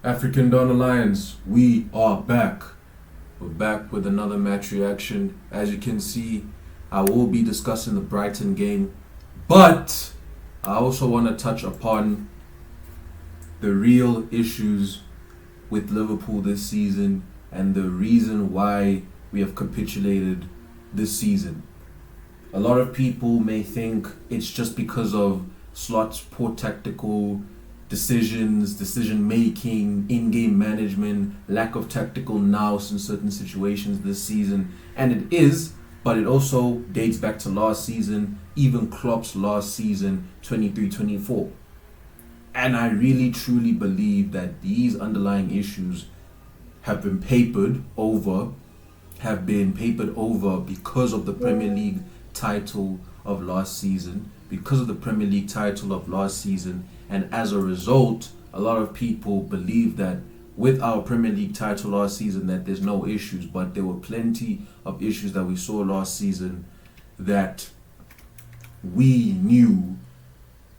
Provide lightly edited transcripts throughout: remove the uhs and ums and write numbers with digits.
African Don Alliance, we are back. We're back with another match reaction. As you can see, I will be discussing the Brighton game, but I also want to touch upon the real issues with Liverpool this season and the reason why we have capitulated this season. A lot of people may think it's just because of Slot's poor tactical decisions, decision making, in-game management, lack of tactical nous in certain situations this season, and it is, but it also dates back to last season, even Klopp's last season, 23-24. And I really truly believe that these underlying issues have been papered over because of the Premier League title of last season, and as a result, a lot of people believe that with our Premier League title last season that there's no issues, but there were plenty of issues that we saw last season that we knew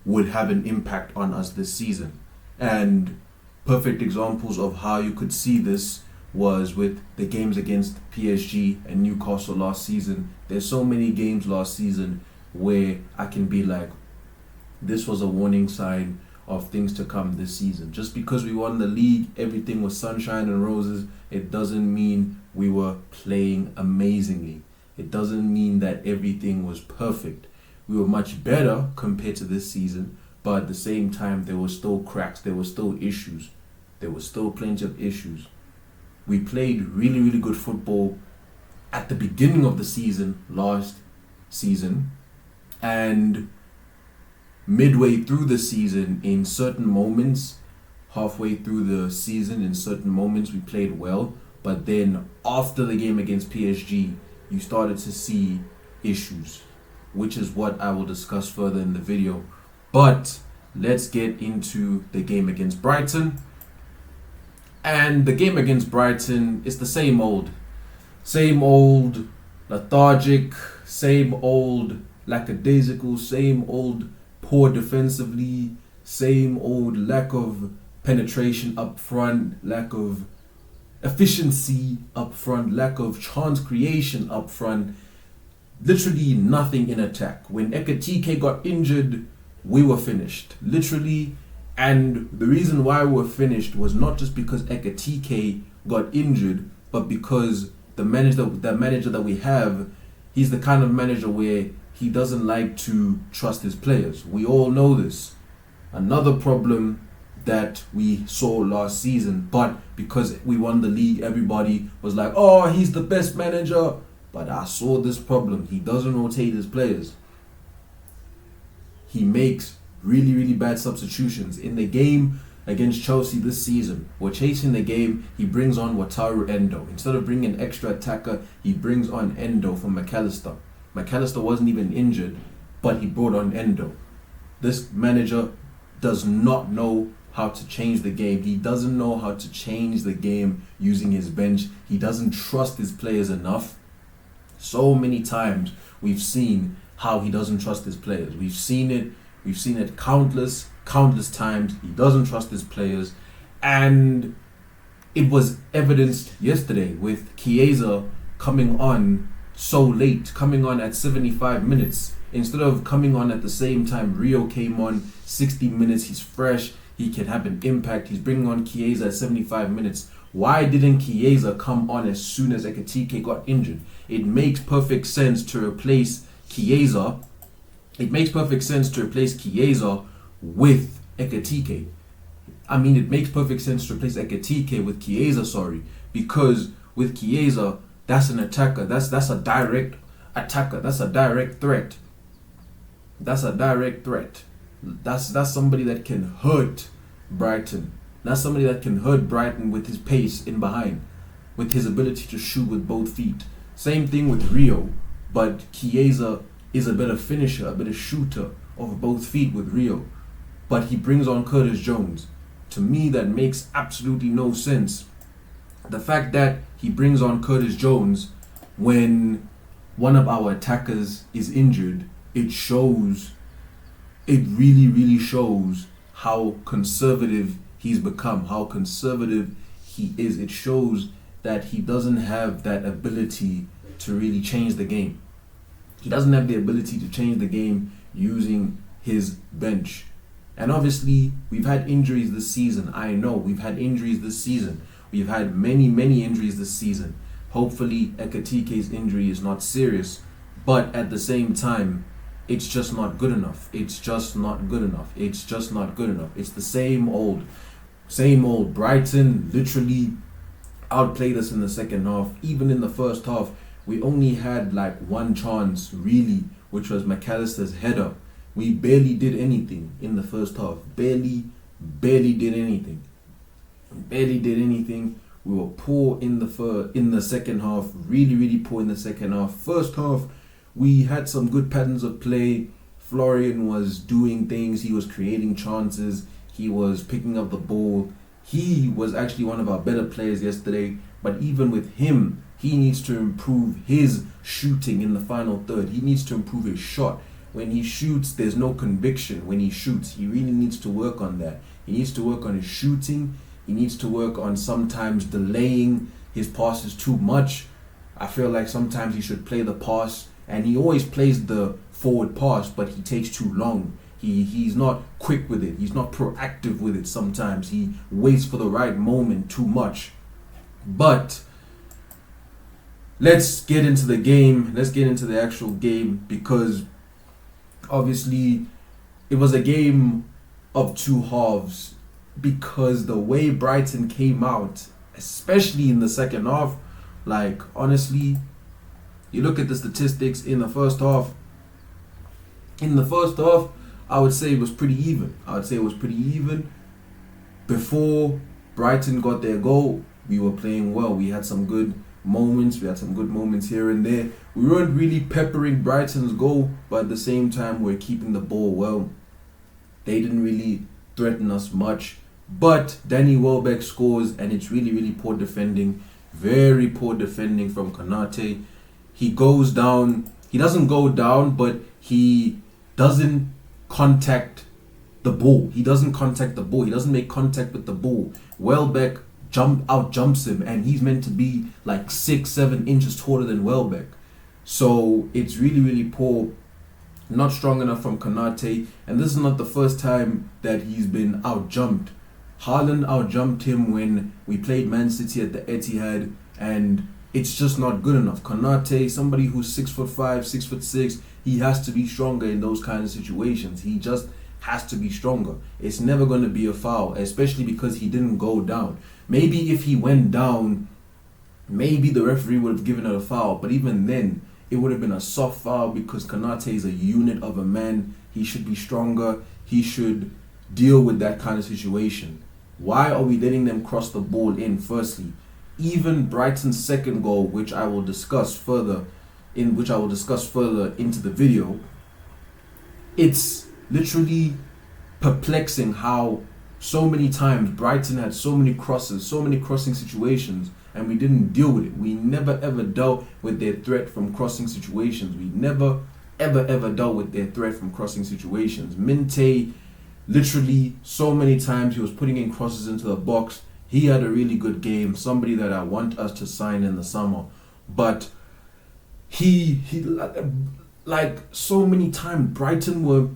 would have an impact on us this season. And perfect examples of how you could see this was with the games against PSG and Newcastle last season. There's so many games last season where I can be like, this was a warning sign of things to come this season. Just because we won the league, everything was sunshine and roses, it doesn't mean we were playing amazingly. It doesn't mean that everything was perfect. We were much better compared to this season, but at the same time, there were still cracks, there were still issues. There were still plenty of issues. We played really, really good football at the beginning of the season, last season, and midway through the season, in certain moments, halfway through the season, in certain moments, we played well. But then after the game against PSG, you started to see issues, which is what I will discuss further in the video. But let's get into the game against Brighton. And the game against Brighton is the same old lethargic, same old lackadaisical, same old poor defensively, same old lack of penetration up front, lack of efficiency up front, lack of chance creation up front, literally nothing in attack. When Ekatike got injured, we were finished, literally. And the reason why we were finished was not just because Ekatike got injured, but because the manager that we have, he's the kind of manager where he doesn't like to trust his players. We all know this. Another problem that we saw last season, but because we won the league, everybody was like, oh, he's the best manager. But I saw this problem. He doesn't rotate his players. He makes really, really bad substitutions. In the game against Chelsea this season, we're chasing the game, he brings on Wataru Endo. Instead of bringing an extra attacker, he brings on Endo from McAllister. McAllister wasn't even injured, but he brought on Endo. This manager does not know how to change the game. He doesn't know how to change the game using his bench. He doesn't trust his players enough. So many times we've seen how he doesn't trust his players. We've seen it countless times. He doesn't trust his players. And it was evidenced yesterday with Chiesa coming on so late, coming on at 75 minutes. Instead of coming on at the same time Rio came on, 60 minutes, he's fresh, he can have an impact. He's bringing on Chiesa at 75 minutes. Why didn't Chiesa come on as soon as Ekatike got injured? It makes perfect sense to replace Chiesa. It makes perfect sense to replace Chiesa with Ekatike. It makes perfect sense to replace Ekatike with Chiesa, because with Chiesa, that's an attacker. That's a direct attacker. That's a direct threat. That's somebody that can hurt Brighton. That's somebody that can hurt Brighton with his pace in behind, with his ability to shoot with both feet. Same thing with Rio, but Chiesa is a better finisher, a better shooter of both feet with Rio. But he brings on Curtis Jones. To me, that makes absolutely no sense. The fact that he brings on Curtis Jones when one of our attackers is injured, it really, really shows how conservative he's become, how conservative he is. It shows that he doesn't have that ability to really change the game. He doesn't have the ability to change the game using his bench. And obviously, we've had injuries this season. I know we've had injuries this season. We've had many, many injuries this season. Hopefully, Ekatike's injury is not serious. But at the same time, it's just not good enough. It's just not good enough. It's just not good enough. It's the same old. Brighton literally outplayed us in the second half. Even in the first half, we only had like one chance, really, which was McAllister's header. We barely did anything in the first half. Barely did anything. We were poor in the second half. Really poor in the second half. First half, we had some good patterns of play. Florian was doing things. He was creating chances. He was picking up the ball. He was actually one of our better players yesterday. But even with him, he needs to improve his shooting in the final third. He needs to improve his shot. When he shoots, there's no conviction when he shoots. He really needs to work on that. He needs to work on his shooting. He needs to work on sometimes delaying his passes too much. I feel like sometimes he should play the pass, and he always plays the forward pass, but he takes too long. He's not quick with it. He's not proactive with it sometimes. He waits for the right moment too much. But let's get into the game. Let's get into the actual game, because obviously it was a game of two halves, because the way Brighton came out, especially in the second half, like honestly, you look at the statistics in the first half. I would say it was pretty even. Before Brighton got their goal, we were playing well. We had some good moments. Here and there. We weren't really peppering Brighton's goal, but at the same time, we're keeping the ball well. They didn't really threaten us much. But Danny Welbeck scores, and it's really poor defending. Very poor defending from Konate. He goes down. He doesn't go down, but he doesn't contact the ball. He doesn't make contact with the ball. Welbeck jumps him, and he's meant to be like 6-7 inches taller than Welbeck. So it's really poor. Not strong enough from Konate, and this is not the first time that he's been out-jumped. Haaland out-jumped him when we played Man City at the Etihad, and it's just not good enough. Konate, somebody who's 6'5", 6'6", he has to be stronger in those kind of situations. He just has to be stronger. It's never going to be a foul, especially because he didn't go down. Maybe if he went down, maybe the referee would have given it a foul, but even then, it would have been a soft foul, because Konate is a unit of a man. He should be stronger. He should deal with that kind of situation. Why are we letting them cross the ball in? Firstly, even Brighton's second goal, which I will discuss further into the video, it's literally perplexing how so many times Brighton had so many crosses, so many crossing situations, and we didn't deal with it. We never ever dealt with their threat from crossing situations. We never ever dealt with their threat from crossing situations. Minte, literally so many times he was putting in crosses into the box. He had a really good game, somebody that I want us to sign in the summer. But he like so many times Brighton were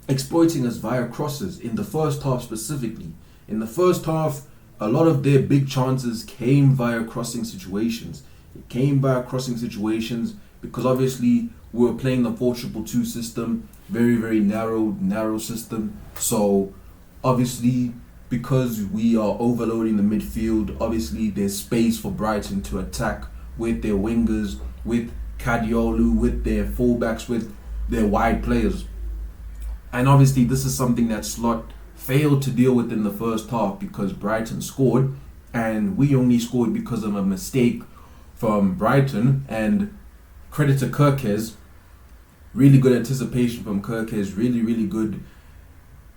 exploiting us via crosses in the first half specifically. In the first half, a lot of their big chances came via crossing situations. It came via crossing situations because obviously we were playing the 4-2-2 system, very narrow system. So obviously, because we are overloading the midfield, obviously there's space for Brighton to attack with their wingers, with Kadiolu, with their fullbacks, with their wide players. And obviously this is something that Slot failed to deal with in the first half, because Brighton scored and we only scored because of a mistake from Brighton. And credit to Kirkes, really good anticipation from Kirkes, really good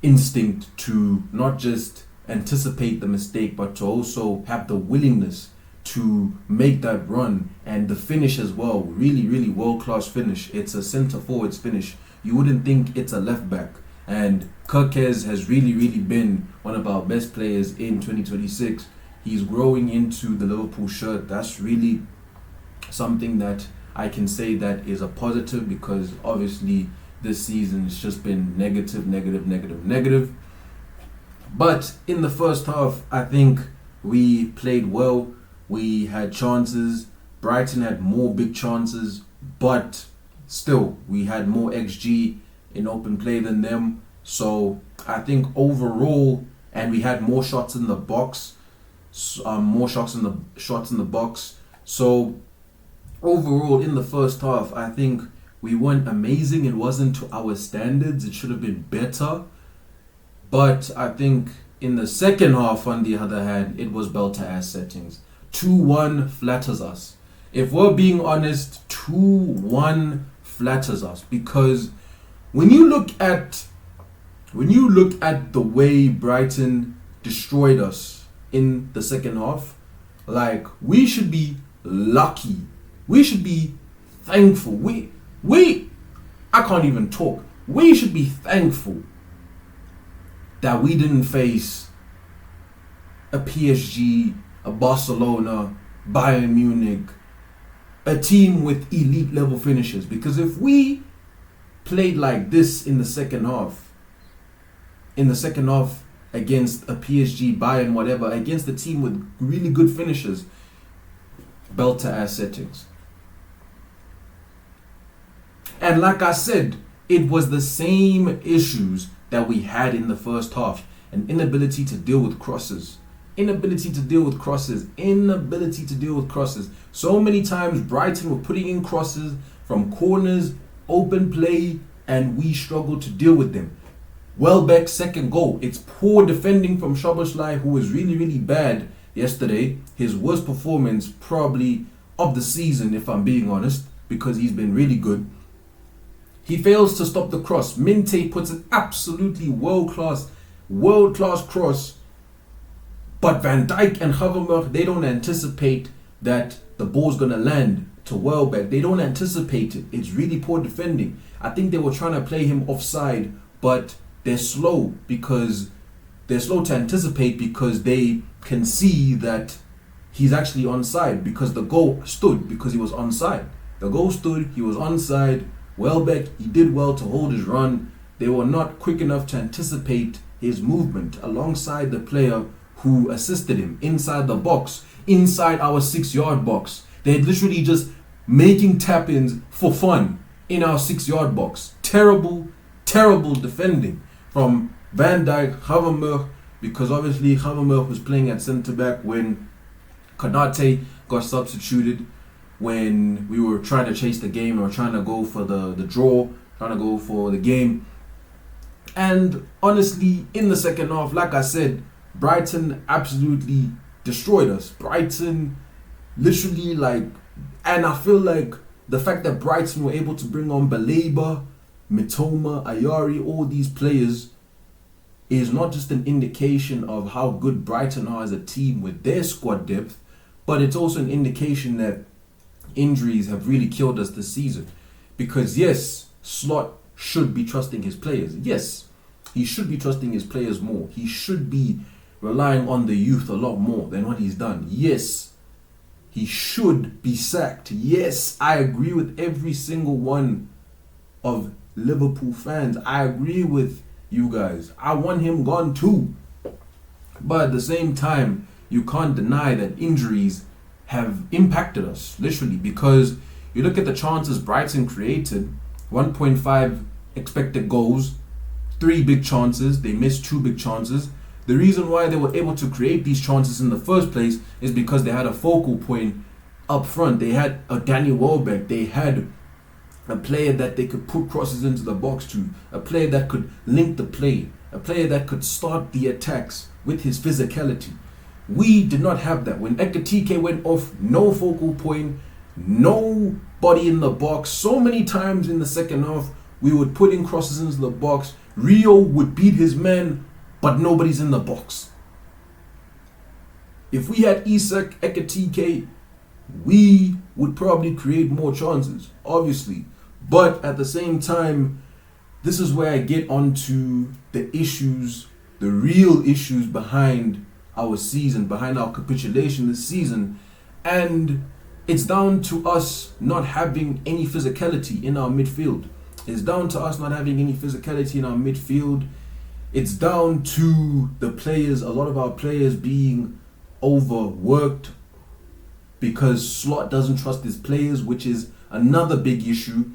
instinct to not just anticipate the mistake, but to also have the willingness to make that run, and the finish as well. Really world-class finish. It's a centre forward's finish. You wouldn't think it's a left back. And Kirkez has really been one of our best players in 2026. He's growing into the Liverpool shirt. That's really something that I can say that is a positive, because obviously this season it's just been negative. But in the first half, I think we played well. We had chances. Brighton had more big chances, but still we had more XG in open play than them. So I think overall, and we had more shots in the box, more shots in the box. So overall, in the first half, I think we weren't amazing. It wasn't to our standards. It should have been better. But I think in the second half, on the other hand, it was Belter-ass settings. 2-1 flatters us. If we're being honest, 2-1 flatters us, because when you look at the way Brighton destroyed us in the second half, like, we should be lucky. We should be thankful. I can't even talk. We should be thankful that we didn't face a PSG, a Barcelona, Bayern Munich, a team with elite level finishes. Because if we played like this in the second half against a PSG, Bayern, whatever, against a team with really good finishes, Belter-ass settings. And like I said, it was the same issues that we had in the first half. An inability to deal with crosses. So many times Brighton were putting in crosses from corners, open play, and we struggled to deal with them. Welbeck's second goal, it's poor defending from Szoboszlai, who was really bad yesterday. His worst performance probably of the season, if I'm being honest, because he's been really good. He fails to stop the cross. Minte puts an absolutely world-class cross. But Van Dijk and Havermerk, they don't anticipate that the ball's going to land to Welbeck. They don't anticipate it. It's really poor defending. I think they were trying to play him offside, but they're slow to anticipate, because they can see that he's actually onside, because the goal stood because he was onside. The goal stood, he was onside. Welbeck, he did well to hold his run. They were not quick enough to anticipate his movement alongside the player who assisted him inside the box, inside our 6-yard box. They're literally just making tap-ins for fun in our 6-yard box. Terrible defending from Van Dijk, Havermerk, because obviously Havermerk was playing at centre-back when Konate got substituted, when we were trying to chase the game or trying to go for the draw, trying to go for the game. And honestly, in the second half, like I said, Brighton absolutely destroyed us. Brighton literally, and I feel like the fact that Brighton were able to bring on Baleba, Mitoma, Ayari, all these players, is not just an indication of how good Brighton are as a team with their squad depth, but it's also an indication that injuries have really killed us this season. Because yes, Slot should be trusting his players. Yes, he should be trusting his players more. He should be relying on the youth a lot more than what he's done. Yes, he should be sacked. Yes, I agree with every single one of Liverpool fans. I agree with you guys. I want him gone too. But at the same time, you can't deny that injuries have impacted us, literally, because you look at the chances Brighton created, 1.5 expected goals, 3 big chances, they missed 2 big chances. The reason why they were able to create these chances in the first place is because they had a focal point up front. They had a Danny Welbeck, they had a player that they could put crosses into the box to, a player that could link the play, a player that could start the attacks with his physicality. We did not have that. When Ekitike went off, no focal point, nobody in the box. So many times in the second half, we would put in crosses into the box. Rio would beat his man, but nobody's in the box. If we had Isak, Ekitike, we would probably create more chances, obviously. But at the same time, this is where I get onto the issues, the real issues behind our season, behind our capitulation this season. And it's down to us not having any physicality in our midfield. It's down to us not having any physicality in our midfield. It's down to the players, a lot of our players being overworked because Slot doesn't trust his players, which is another big issue.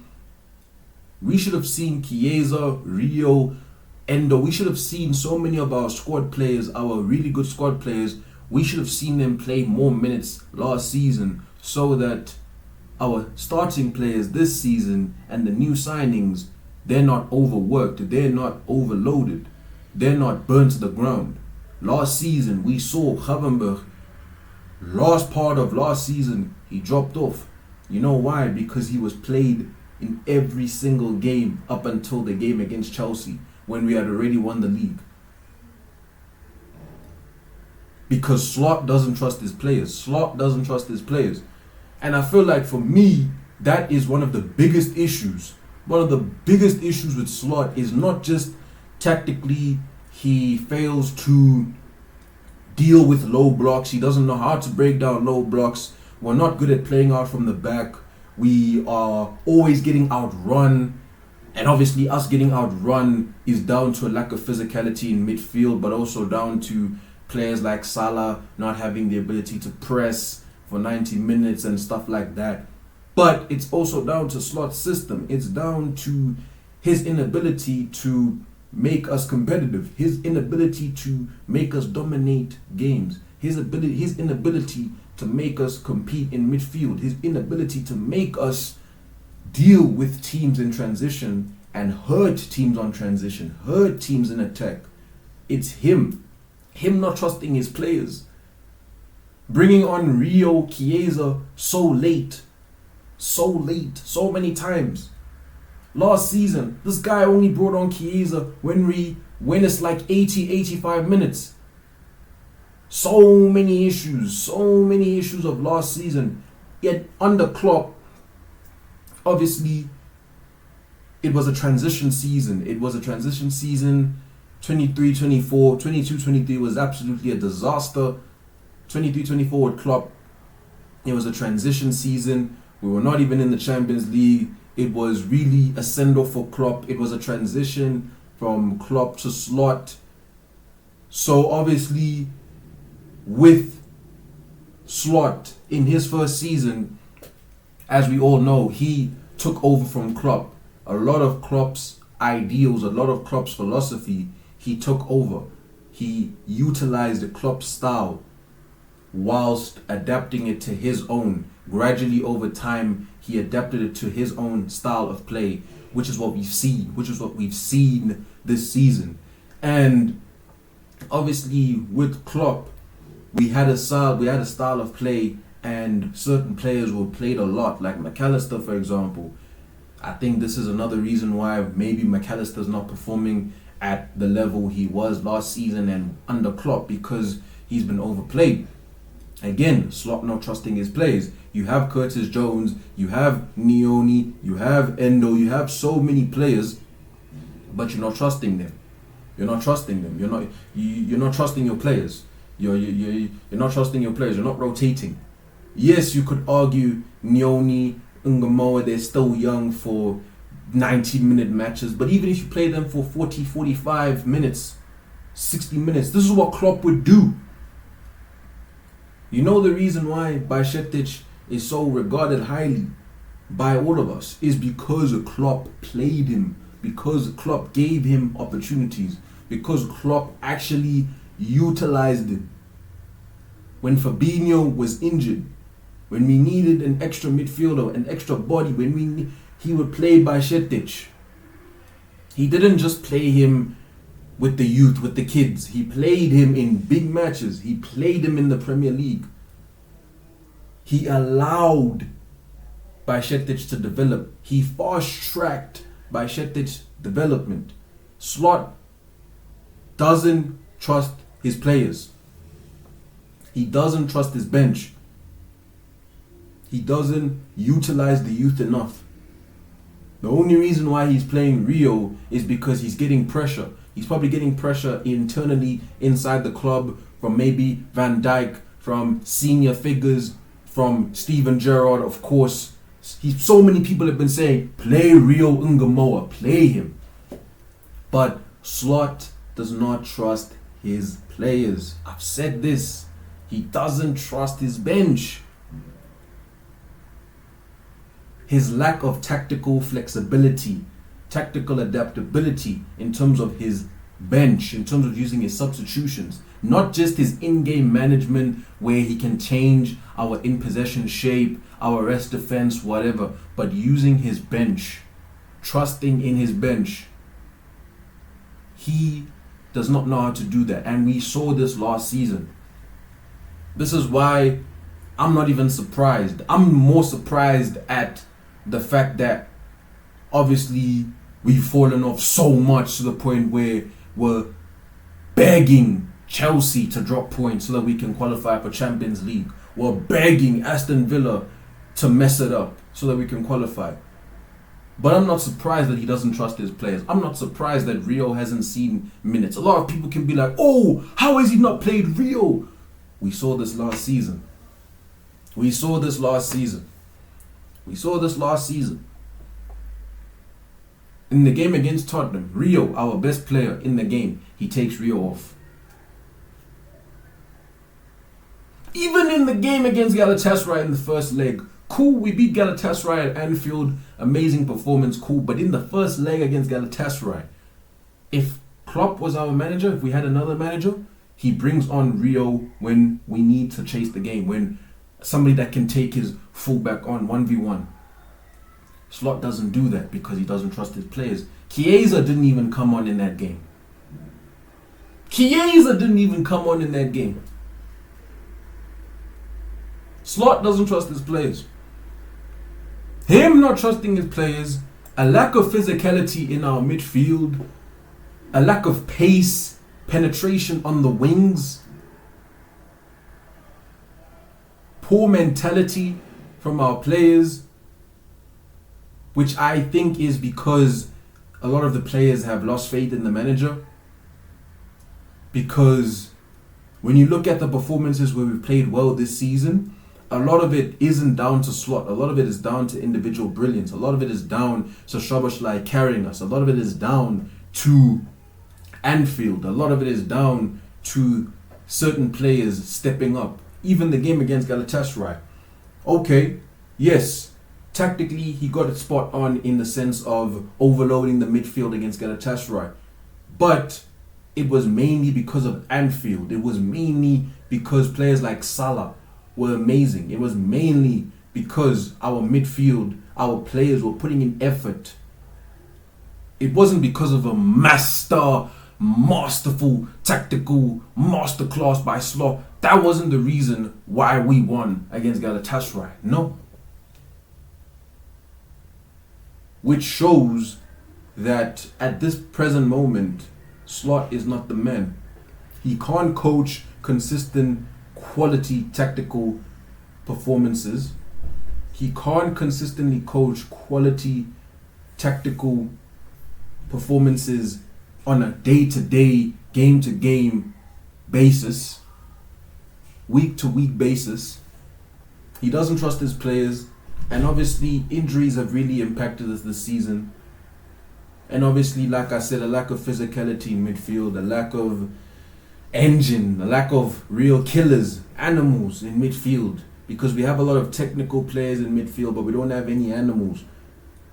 We should have seen Chiesa, Rio, Endo. We should have seen so many of our squad players, our really good squad players. We should have seen them play more minutes last season so that our starting players this season and the new signings, they're not overworked, they're not overloaded, they're not burnt to the ground. Last season, we saw Havenberg, last part of last season, he dropped off. You know why? Because he was played in every single game up until the game against Chelsea when we had already won the league. Because Slot doesn't trust his players. Slot doesn't trust his players. And I feel like for me, that is one of the biggest issues. One of the biggest issues with Slot is not just tactically he fails to deal with low blocks. He doesn't know how to break down low blocks. We're not good at playing out from the back. We are always getting outrun. And obviously us getting outrun is down to a lack of physicality in midfield, but also down to players like Salah not having the ability to press for 90 minutes and stuff like that. But it's also down to Slot's system. It's down to his inability to make us competitive, his inability to make us dominate games, his inability to make us compete in midfield, his inability to make us deal with teams in transition and hurt teams on transition, hurt teams in attack. It's him not trusting his players, bringing on Rio, Chiesa so late, so many times. Last season, this guy only brought on Chiesa when it's like 85 minutes. So many issues of last season. Yet under Klopp, obviously, it was a transition season. 23-24, 22-23 was absolutely a disaster. 23-24 with Klopp, it was a transition season. We were not even in the Champions League. It was really a send-off for Klopp. It was a transition from Klopp to Slot. So obviously, with Slot in his first season, as we all know, he took over from Klopp. A lot of Klopp's ideals, a lot of Klopp's philosophy, he took over. He utilized the Klopp style whilst adapting it to his own. Gradually over time, he adapted it to his own style of play, which is what we've seen this season. And obviously with Klopp, we had a style of play, and certain players were played a lot, like McAllister, for example. I think this is another reason why maybe McAllister's not performing at the level he was last season and under Klopp, because he's been overplayed. Again, Slot not trusting his players. You have Curtis Jones, you have Nioni, you have Endo, you have so many players, but you're not trusting them. You're not trusting them. You're not trusting your players. You're not trusting your players. You're not rotating. Yes, you could argue Nioni, Ungamoa, they're still young for 90-minute matches, but even if you play them for 40, 45 minutes, 60 minutes, this is what Klopp would do. You know the reason why Bajcetic is so regarded highly by all of us is because Klopp played him, because Klopp gave him opportunities, because Klopp actually utilized him. When Fabinho was injured, when we needed an extra midfielder, an extra body, he would play Bajcetic. He didn't just play him with the youth, with the kids. He played him in big matches. He played him in the Premier League. He allowed Bajcetic to develop. He fast-tracked Bajcetic's development. Slot doesn't trust his players. He doesn't trust his bench. He doesn't utilize the youth enough. The only reason why he's playing Rio is because he's getting pressure. He's probably getting pressure internally inside the club from maybe Van Dijk, from senior figures, from Steven Gerrard, of course. So many people have been saying, play Rio Ungamoa, play him. But Slot does not trust his players. I've said this. He doesn't trust his bench. His lack of tactical flexibility, tactical adaptability in terms of his bench, in terms of using his substitutions, not just his in-game management where he can change our in-possession shape, our rest defense, whatever, but using his bench, trusting in his bench. He does not know how to do that, and we saw this last season. This is why I'm not even surprised. I'm more surprised at the fact that obviously we've fallen off so much to the point where we're begging Chelsea to drop points so that we can qualify for Champions League. We're begging Aston Villa to mess it up so that we can qualify. But I'm not surprised that he doesn't trust his players. I'm not surprised that Rio hasn't seen minutes. A lot of people can be like, oh, how has he not played Rio? We saw this last season. We saw this last season. In the game against Tottenham, Rio, our best player in the game, he takes Rio off. Even in the game against Galatasaray in the first leg, cool, we beat Galatasaray at Anfield, amazing performance, cool. But in the first leg against Galatasaray, if Klopp was our manager, if we had another manager, he brings on Rio when we need to chase the game, when somebody that can take his fullback on 1v1. Slot doesn't do that because he doesn't trust his players. Chiesa didn't even come on in that game. Slot doesn't trust his players. Him not trusting his players, a lack of physicality in our midfield, a lack of pace, penetration on the wings, poor mentality from our players, which I think is because a lot of the players have lost faith in the manager. Because when you look at the performances where we played well this season, a lot of it isn't down to Slot. A lot of it is down to individual brilliance. A lot of it is down to Szoboszlai carrying us. A lot of it is down to Anfield. A lot of it is down to certain players stepping up. Even the game against Galatasaray. Okay, yes, tactically he got it spot on in the sense of overloading the midfield against Galatasaray. But it was mainly because of Anfield. It was mainly because players like Salah were amazing. It was mainly because our midfield, our players were putting in effort. It wasn't because of a masterful, tactical masterclass by Slot. That wasn't the reason why we won against Galatasaray. No. Which shows that at this present moment, Slot is not the man. He can't coach consistent quality tactical performances. He can't consistently coach quality tactical performances on a day-to-day, game-to-game basis, week-to-week basis. He doesn't trust his players, and obviously injuries have really impacted us this season. And obviously, like I said, a lack of physicality in midfield, a lack of engine, a lack of real killers, animals in midfield, because we have a lot of technical players in midfield, but we don't have any animals.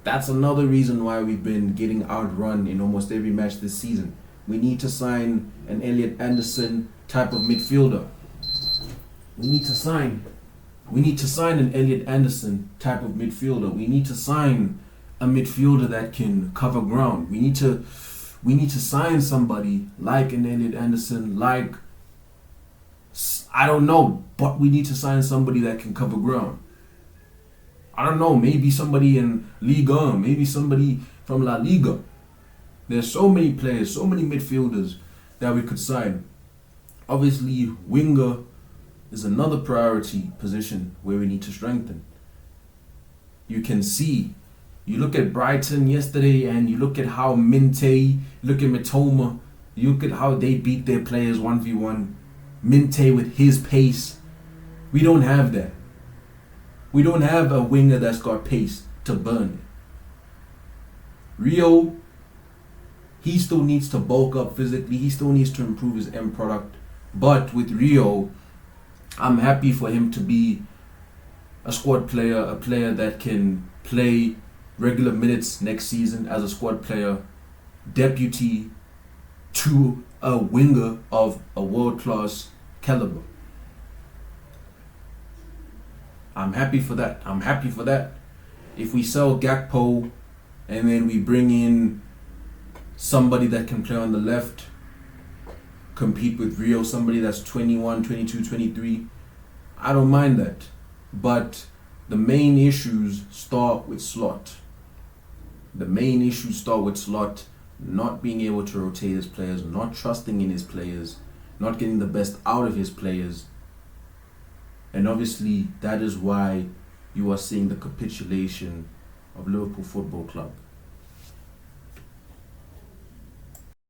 That's another reason why we've been getting outrun in almost every match this season. We need to sign an Elliot Anderson type of midfielder. We need to sign an Elliot Anderson type of midfielder. We need to sign a midfielder that can cover ground. We need to sign somebody like an Elliot Anderson, I don't know, but we need to sign somebody that can cover ground. I don't know, maybe somebody in Liga 1, maybe somebody from La Liga. There's so many players, so many midfielders that we could sign. Obviously, winger is another priority position where we need to strengthen. You can see You look at Brighton yesterday and you look at how Minte, look at Mitoma, you look at how they beat their players 1v1. Minte with his pace. We don't have that. We don't have a winger that's got pace to burn. Rio, he still needs to bulk up physically. He still needs to improve his end product. But with Rio, I'm happy for him to be a squad player, a player that can play regular minutes next season as a squad player, deputy to a winger of a world-class caliber. I'm happy for that. I'm happy for that. If we sell Gakpo and then we bring in somebody that can play on the left, compete with Rio, somebody that's 21, 22, 23, I don't mind that. But the main issues start with Slot. The main issues start with Slot not being able to rotate his players, not trusting in his players, not getting the best out of his players. And obviously that is why you are seeing the capitulation of Liverpool Football Club.